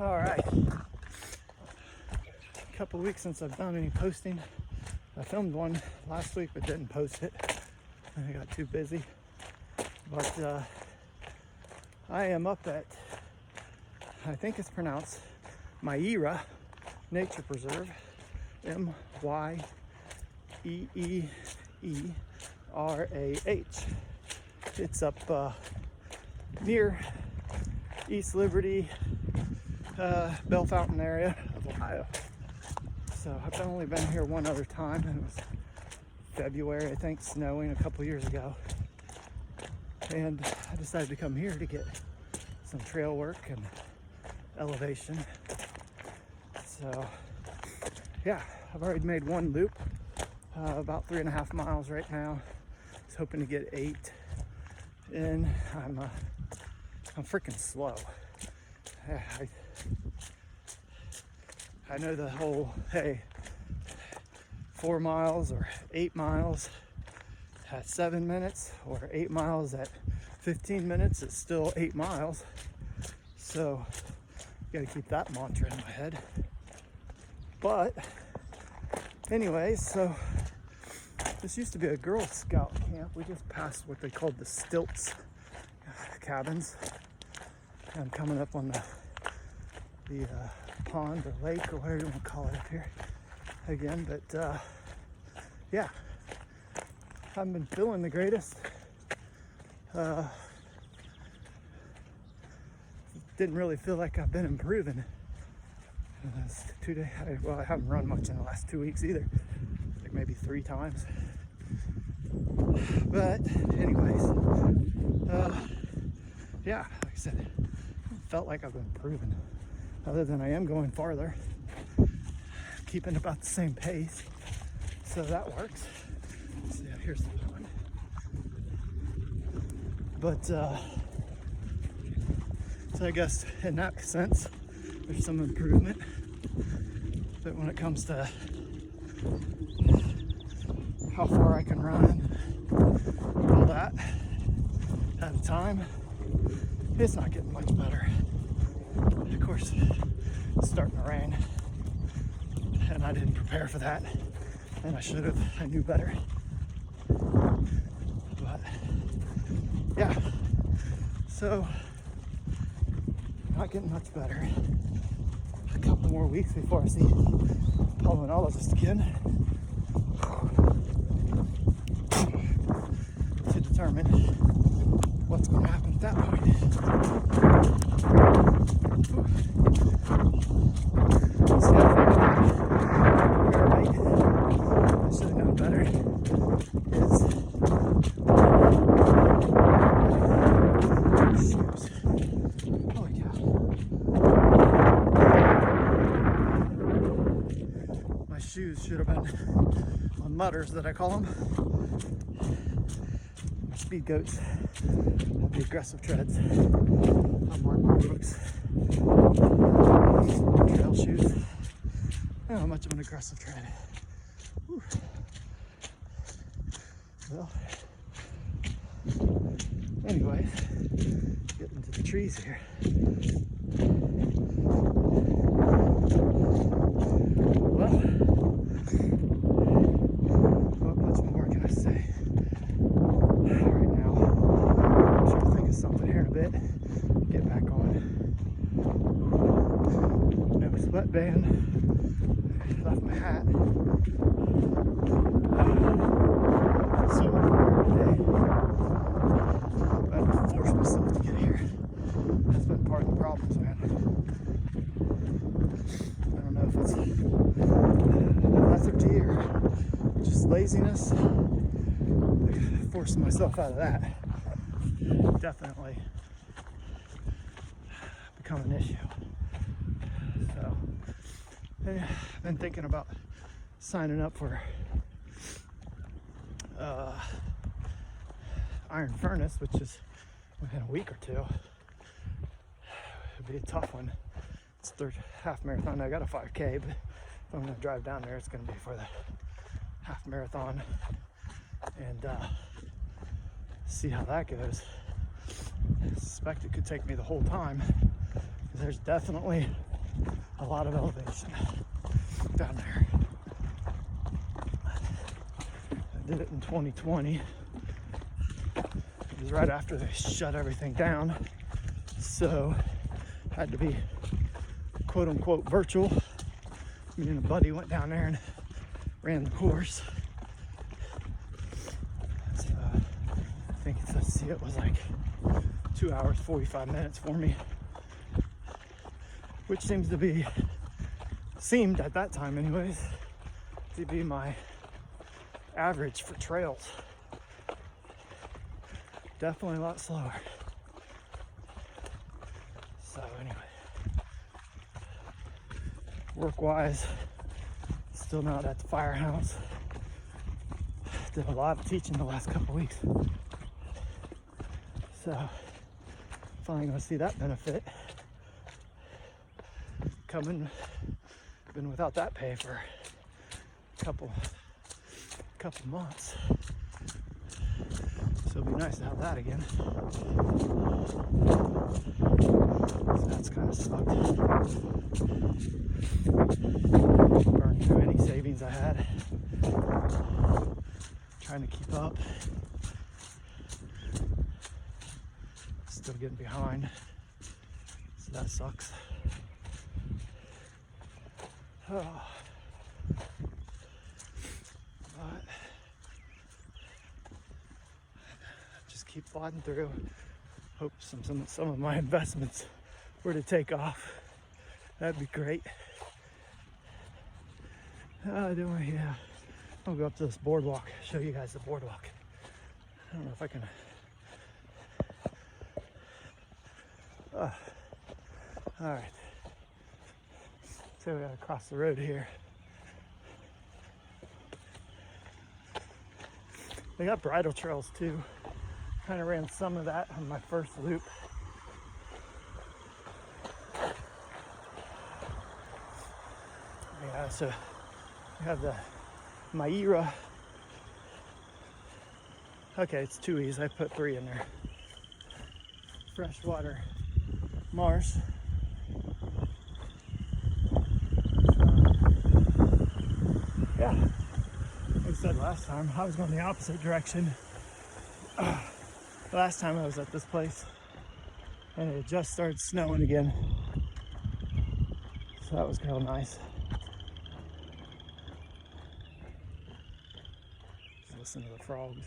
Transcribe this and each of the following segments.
All right, a couple weeks since I've done any posting. I filmed one last week but didn't post it. I got too busy. But I am up at, I think it's pronounced Myeerah Nature Preserve, Myeerah. It's up near East Liberty, Bell Fountain area of Ohio. So I've only been here one other time, and it was February, I think, snowing a couple years ago. And I decided to come here to get some trail work and elevation. So yeah, I've already made one loop, about 3.5 miles right now. I was hoping to get 8 in. I'm freaking slow. I know the whole, hey, 4 miles or 8 miles at 7 minutes or 8 miles at 15 minutes is still 8 miles. So you gotta keep that mantra in my head. But anyways, so this used to be a Girl Scout camp. We just passed what they called the stilts cabins. I'm coming up on the pond or lake or whatever you want to call it up here again. But yeah, I haven't been feeling the greatest. Didn't really feel like I've been improving in the last 2 days. Well, I haven't run much in the last 2 weeks either, like maybe 3 times. But anyways, yeah, like I said, felt like I've been improving, other than I am going farther, keeping about the same pace, so that works. So yeah, here's the one. But so I guess in that sense there's some improvement, but when it comes to how far I can run, all that at a time, it's not getting much better. Of course, it's starting to rain, and I didn't prepare for that, and I should have. I knew better. But yeah, so not getting much better. A couple more weeks before I see pulmonologist again to determine what's going to happen at that point. See, I should have known better. Shoes. Holy cow. My shoes should have been on mutters, that I call them. My speed goats have the aggressive treads. I'm on my books. Trail shoes. I don't have much of an aggressive tread. Whew. Well, anyways, getting to the trees here. Well, what much more can I say? Right now, I'm trying to think of something here in a bit. Get back on. No sweatband. Left my hat. So today, I had to force myself to get here. That's been part of the problems, man. I don't know if it's lethargy or just laziness. Forcing myself out of that definitely become an issue. So I've been thinking about signing up for Iron Furnace, which is within a week or 2. It'll be a tough one. It's third half marathon. I got a 5K, but if I'm gonna drive down there, it's gonna be for the half marathon, and see how that goes. I suspect it could take me the whole time, because there's definitely a lot of elevation down there. I did it in 2020. It was right after they shut everything down, so I had to be quote unquote virtual. Me and a buddy went down there and ran the course. So, I think let's see, it was like 2 hours 45 minutes for me, which seemed at that time anyways to be my average for trails. Definitely a lot slower. So anyway, work-wise, still not at the firehouse. Did a lot of teaching the last couple weeks, so finally gonna see that benefit coming. Been without that pay for a couple months, so it'll be nice to have that again. So that's kind of sucked. Burned through any savings I had trying to keep up. Still getting behind, so that sucks. Oh. But just keep plodding through. Hope some of my investments were to take off. That'd be great. Yeah. I'll go up to this boardwalk, show you guys the boardwalk. I don't know if I can. All right. So we gotta cross the road here. They got bridle trails too. Kind of ran some of that on my first loop. Yeah, so we have the Myeerah. Okay, it's 2 E's. I put 3 in there. Freshwater marsh. Yeah, like I said last time, I was going the opposite direction. Last time I was at this place, and it just started snowing again. So that was real nice. Just listen to the frogs.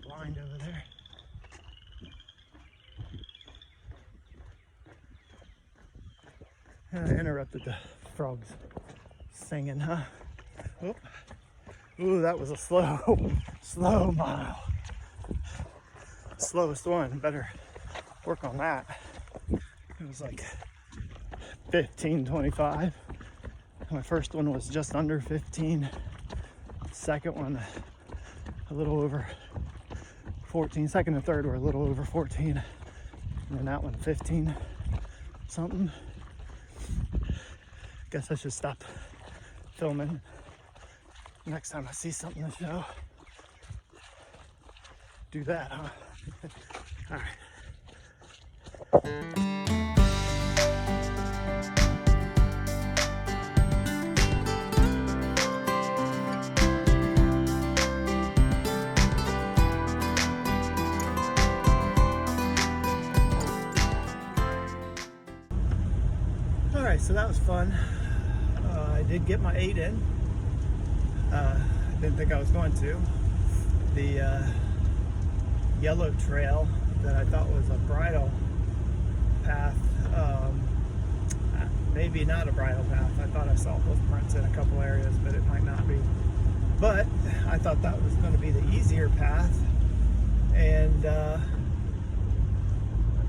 Blind over there. I interrupted the frogs singing, huh? Oh. Ooh, that was a slow mile. Slowest one, better work on that. It was like 15:25. My first one was just under 15. Second one, a little over 14. Second and third were a little over 14. And then that one, 15 something. Guess I should stop filming. Next time I see something to show, do that, huh? All right. All right, so that was fun. I did get my 8 in. Didn't think I was going to. The yellow trail that I thought was a bridle path, maybe not a bridle path. I thought I saw hoof prints in a couple areas, but it might not be. But I thought that was going to be the easier path, and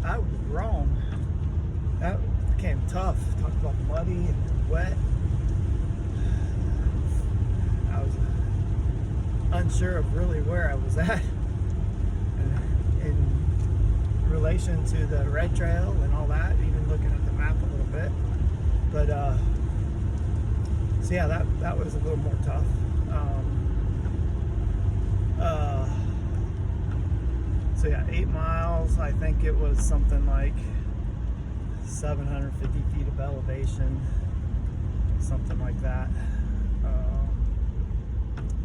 I was wrong. That became tough. Talk about muddy and wet. I was unsure of really where I was at in relation to the red trail and all that, even looking at the map a little bit. But so yeah, that was a little more tough. So yeah, 8 miles. I think it was something like 750 feet of elevation, something like that.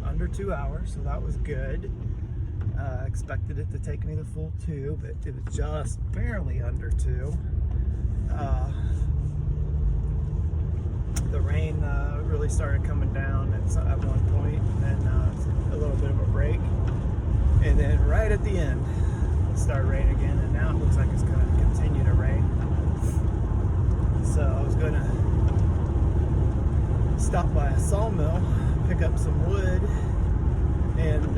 Under 2 hours, so that was good. Expected it to take me the full 2, but it was just barely under 2. The rain really started coming down at one point, and then a little bit of a break, and then right at the end it started raining again, and now it looks like it's going to continue to rain. So I was going to stop by a sawmill, pick up some wood, and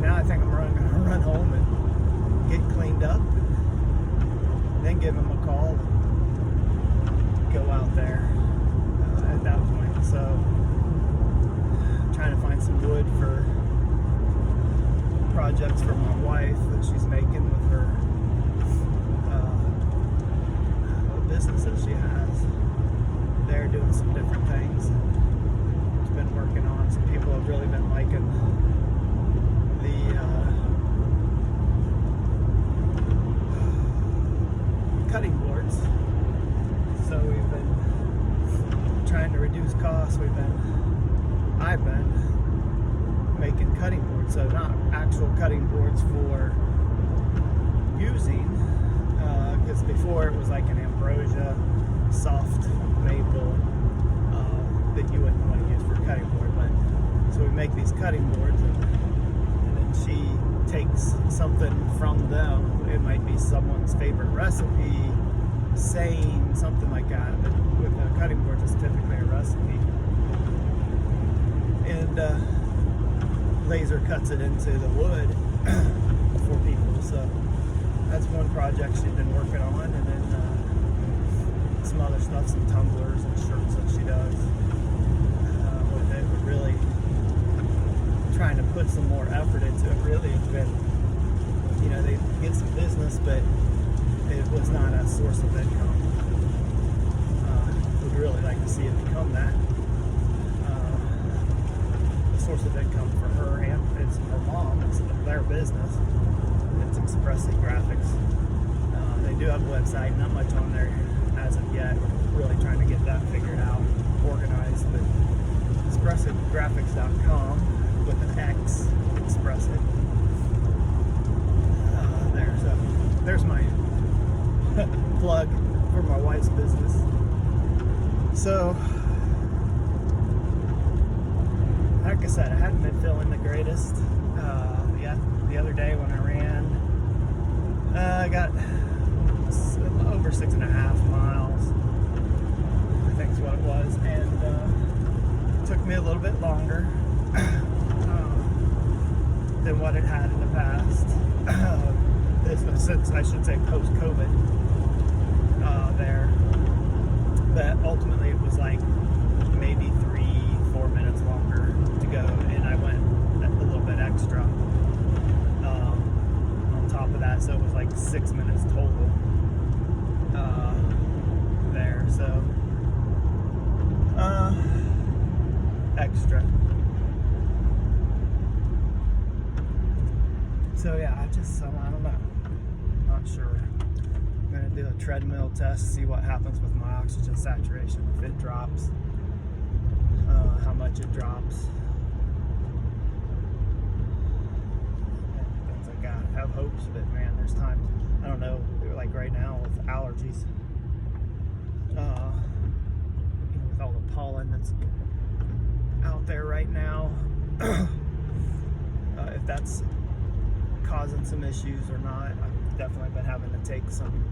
now I think I'm going to run home and get cleaned up, and then give him a call and go out there at that point. So I'm trying to find some wood for projects for my wife that she's making with her business that she has. They're doing some different things. It's been working on. Some people have really been liking the cutting boards. So we've been trying to reduce costs. I've been making cutting boards. So not actual cutting boards for using, because before it was like an ambrosia, soft maple that you wouldn't want to use for cutting board. But so we make these cutting boards, and then she takes something from them. It might be someone's favorite recipe, saying something like that. But with a cutting board, it's typically a recipe, and laser cuts it into the wood for people. So that's one project she's been working on, and then some other stuff, some tumblers and shirts that she does with it. We're really trying to put some more effort into it. Really, it's been, they get some business, but it was not a source of income. We'd really like to see it become that. A source of income for her and it's her mom. It's their business. It's Expressive Graphics. They do have a website, not much on there as of yet. We're really trying to get that figured out, organized, but expressivegraphics.com with an X, Expressive. There's my plug for my wife's business. So, like I said, I hadn't been feeling the greatest. The other day when I ran, I got over 6.5 miles, I think is what it was, and it took me a little bit longer than what it had in the past. Since I should say post-COVID there, but ultimately it was like maybe 3-4 minutes longer to go, and I went a little bit extra on top of that, so it was like 6 minutes total there, so extra. So yeah, I don't know. Not sure. I'm gonna do a treadmill test, see what happens with my oxygen saturation, if it drops, how much it drops. Things like that. I have hopes, but man, there's times, I don't know, like right now with allergies, with all the pollen that's out there right now, if that's causing some issues or not. I've definitely been having to take some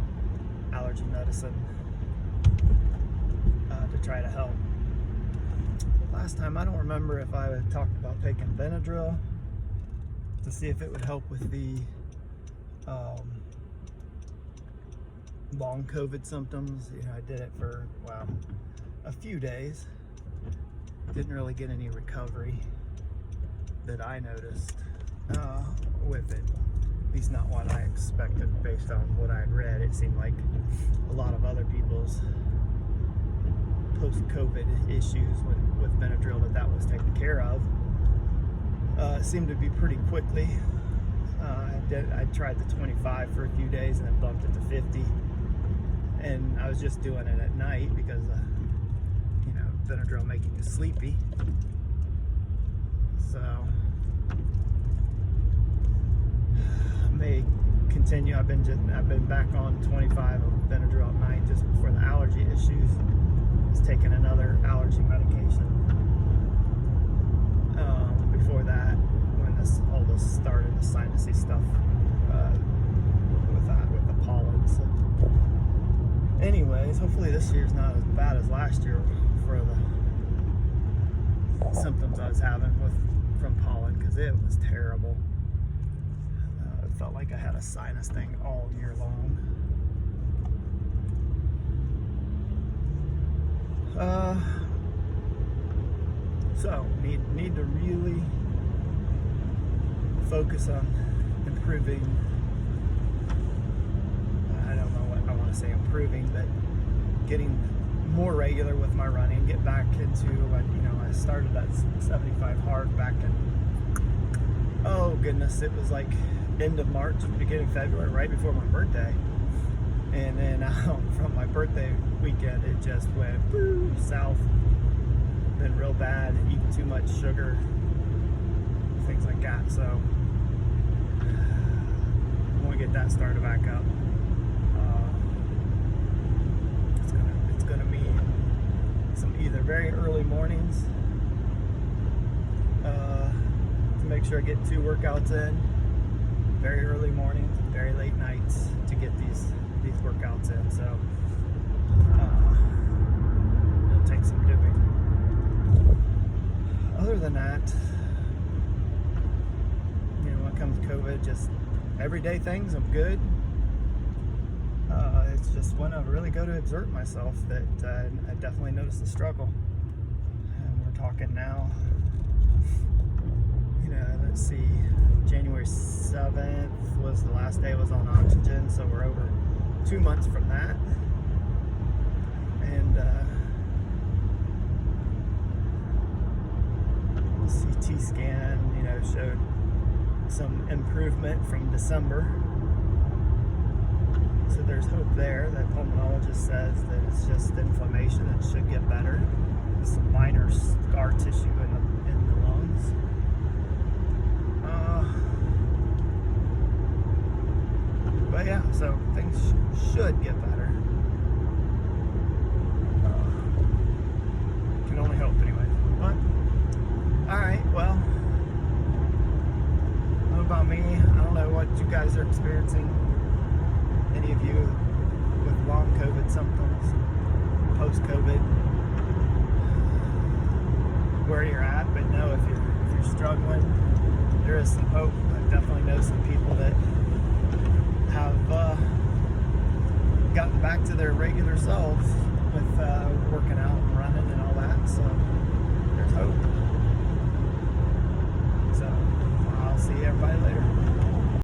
allergy medicine to try to help. Last time, I don't remember if I had talked about taking Benadryl to see if it would help with the long COVID symptoms. I did it for, a few days. Didn't really get any recovery that I noticed with it. At least not what I expected based on what I had read. It seemed like a lot of other people's post-COVID issues with Benadryl that was taken care of. It seemed to be pretty quickly. I tried the 25 for a few days and then bumped it to 50. And I was just doing it at night because, Benadryl making you sleepy. So I may continue. I've been back on 25 of Benadryl at night just for the allergy issues. I was taking another allergy medication before that, when all this started, the sinusy stuff with the pollen. So anyways, hopefully this year's not as bad as last year for the symptoms I was having from pollen, because it was terrible. It felt like I had a sinus thing all year long. So need to really focus on improving. I don't know what I want to say improving, but getting more regular with my running. Get back into I started that 75 hard back in, oh goodness, it was like end of March, beginning of February, right before my birthday. And then from my birthday weekend, it just went south. Been real bad, eating too much sugar, things like that. So I want to get that started back up. It's gonna mean some either very early mornings to make sure I get 2 workouts in, very early mornings, and very late nights to get these workouts in. So it'll take some doing. Other than that, when it comes to COVID, just everyday things, I'm good. It's just when I really go to exert myself that I definitely notice the struggle. And we're talking now, let's see, January 7th was the last day I was on oxygen, so we're over 2 months from that. And CT scan, showed some improvement from December. So there's hope there. That pulmonologist says that it's just inflammation and should get better. Some minor scar tissue in the lungs. But yeah, so things should get better. Can only hope anyway. But alright, well, what about me? I don't know what you guys are experiencing. Any of you with long COVID symptoms, post-COVID, where you're at, but know if you're struggling, there is some hope. I definitely know some people that have gotten back to their regular selves with